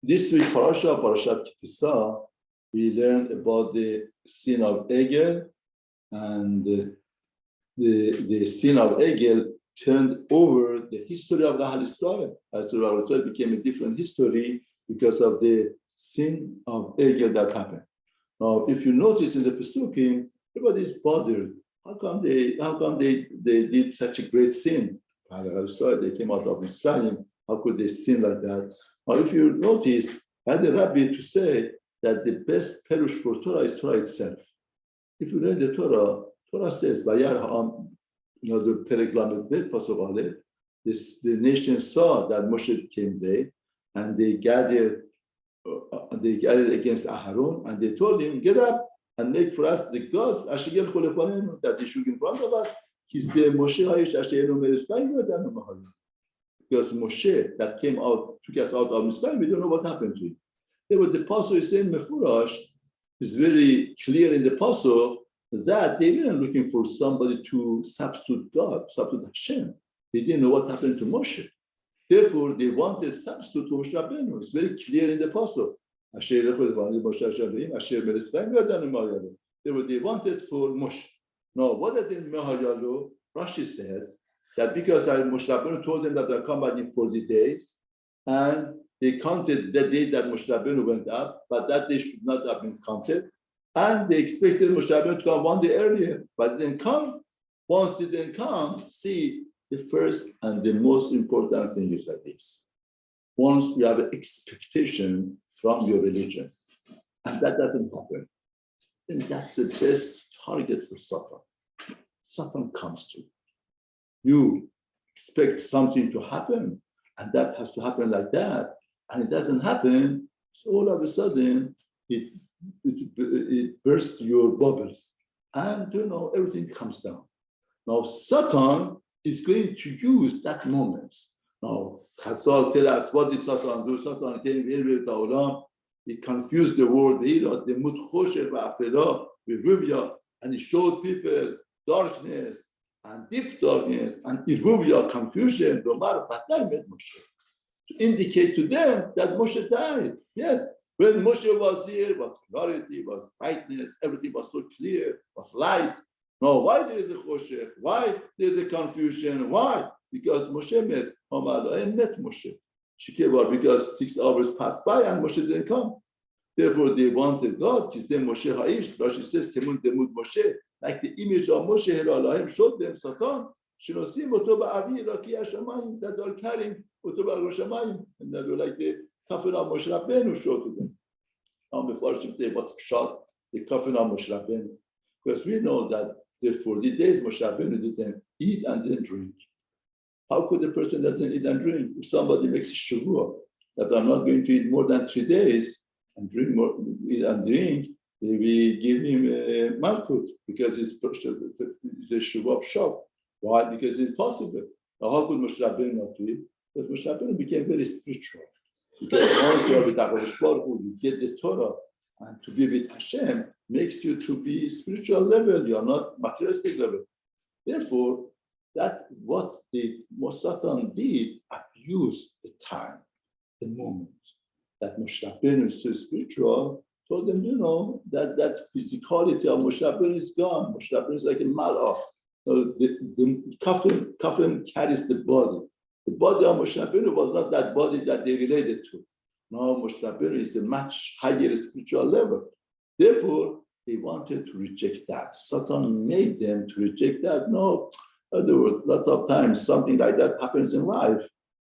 This week, Parashat Tisa, we learned about the sin of Egel, and the sin of Egel turned over the history of the Klal Israel. As Israel became a different history because of the sin of Egel that happened. Now, if you notice in the Pesukim, everybody is bothered. How come they did such a great sin? They came out of Mitzrayim. How could they sin like that? Now, if you notice, I had a rabbi to say that the best perush for Torah is Torah itself. If you read the Torah, Torah says, the Perek Lamed Bet Pasuk Aleph, the nation saw that Moshe came there, and they gathered against Aharon, and they told him, get up and make for us the gods, Egel Kollel, that they should in front of us. He said, Moshe Hayish Asher Merisayim. Because Moshe that came out, took us out of Mitzrayim, we don't know what happened to him. Therefore, the Pasuk is saying Mefurash is very clear in the Pasuk that they weren't looking for somebody to substitute God, substitute Hashem. They didn't know what happened to Moshe. Therefore, they wanted a substitute to Moshe Rabbeinu. It's very clear in the Pasuk. Therefore, they wanted for Moshe. Now, what does it mean? Rashi says that because Moshe Rabbeinu told them that they'll come back in 40 days, and they counted the day that Moshe Rabbeinu went up, but that day should not have been counted, and they expected Moshe Rabbeinu to come one day earlier, but it didn't come. Once it didn't come, see, the first and the most important thing is like this. Once you have an expectation from your religion, and that doesn't happen, then that's the best target for Satan. Satan comes to you. You expect something to happen, and that has to happen like that, and it doesn't happen, so all of a sudden it bursts your bubbles, and everything comes down. Now Satan is going to use that moment. Now Chazal tell us, what did Satan do? Satan came here with the Olam. He confused the word, and he showed people darkness and deep darkness and iruvia, confusion, to indicate to them that Moshe died. Yes, when Moshe was here, was clarity, was brightness, everything was so clear, was light. Now, why there is a choshech? Why there is a confusion? Why? Because Moshe met Moshe. Because 6 hours passed by and Moshe didn't come. Therefore, they wanted God. He said, Moshe Ha'ish. Rashi says, Temun Demut Moshe. Like the image of Moshe Elohim showed them Satan. Shinosim otoba avi raki hashamayim, that are carrying otoba hashamayim, and that were like the coffin of Moshe Rabbeinu showed to them. Now, before I should say what's shot, the coffin of Moshe Rabbeinu, because we know that the 40 days Moshe Rabbeinu didn't eat and didn't drink. How could a person doesn't eat and drink? If somebody makes a shavua that I'm not going to eat more than 3 days and eat and drink, we give him a malkut because it's a shavua shop. Why? Because it's impossible. Now, how could Moshe Rabbeinu not do it? Because Moshe Rabbeinu became very spiritual. Because once you are with HaKadosh Baruch Hu, you get the Torah, and to be with Hashem makes you to be spiritual level. You are not materialistic level. Therefore, that what Satan did, abused the time, the moment that Moshe Rabbeinu is so spiritual. Told them, that physicality of Moshe Rabbeinu is gone. Moshe Rabbeinu is like a malach. So the coffin carries the body. The body of Moshe Rabbeinu was not that body that they related to. No, Moshe Rabbeinu is a much higher spiritual level. Therefore, they wanted to reject that. Satan made them to reject that. No, in other words, a lot of times something like that happens in life.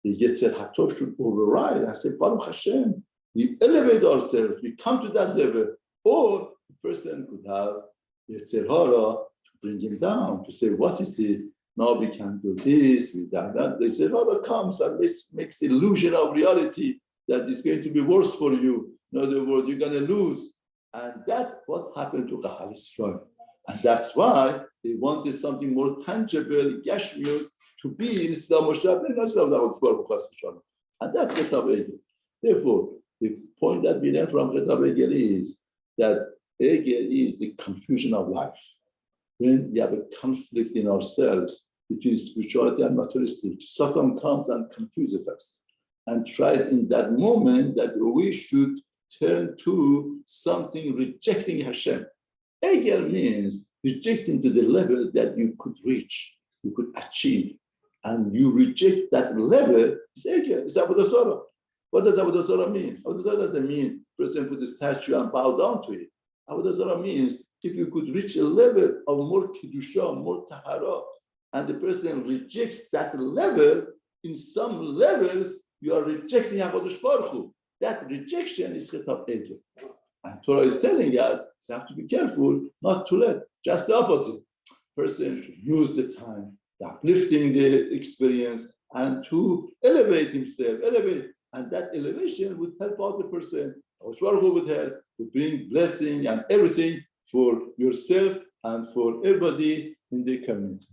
The Yetzer Hatov should override. I say, Baruch Hashem, we elevate ourselves, we come to that level. Or the person could have Yetzer Hara to bring him down, to say, what is it? Now we can do this, we do that. The Yetzer Hara comes and makes illusion of reality that it's going to be worse for you. In other words, you're going to lose. And that's what happened to Klal Israel. And that's why they wanted something more tangible, Gashmiut, to be instead of Moshe Rabbeinu, and that's Yachad Kollel. Therefore, the point that we learn from Yachad Kollel is that Egel is the confusion of life. When we have a conflict in ourselves between spirituality and materialistic, Satan comes and confuses us. and tries in that moment that we should turn to something rejecting Hashem. Egel means rejecting to the level that you could reach, you could achieve, and you reject that level. It's Egel, it's Avodah Zarah. What does Avodah Zarah mean? Avodah Zarah doesn't mean person put the statue and bow down to it. Avodah Zarah means if you could reach a level of more Kedusha, more Tahara, and the person rejects that level, in some levels, you are rejecting HaKadosh Baruch Hu. That rejection is Chetab Egel. And Torah is telling us, you have to be careful not to let, just the opposite. Person should use the time, the uplifting the experience, and to elevate himself, and that elevation would help out the person. HaKadosh Baruch Hu would help, would bring blessing and everything for yourself and for everybody in the community.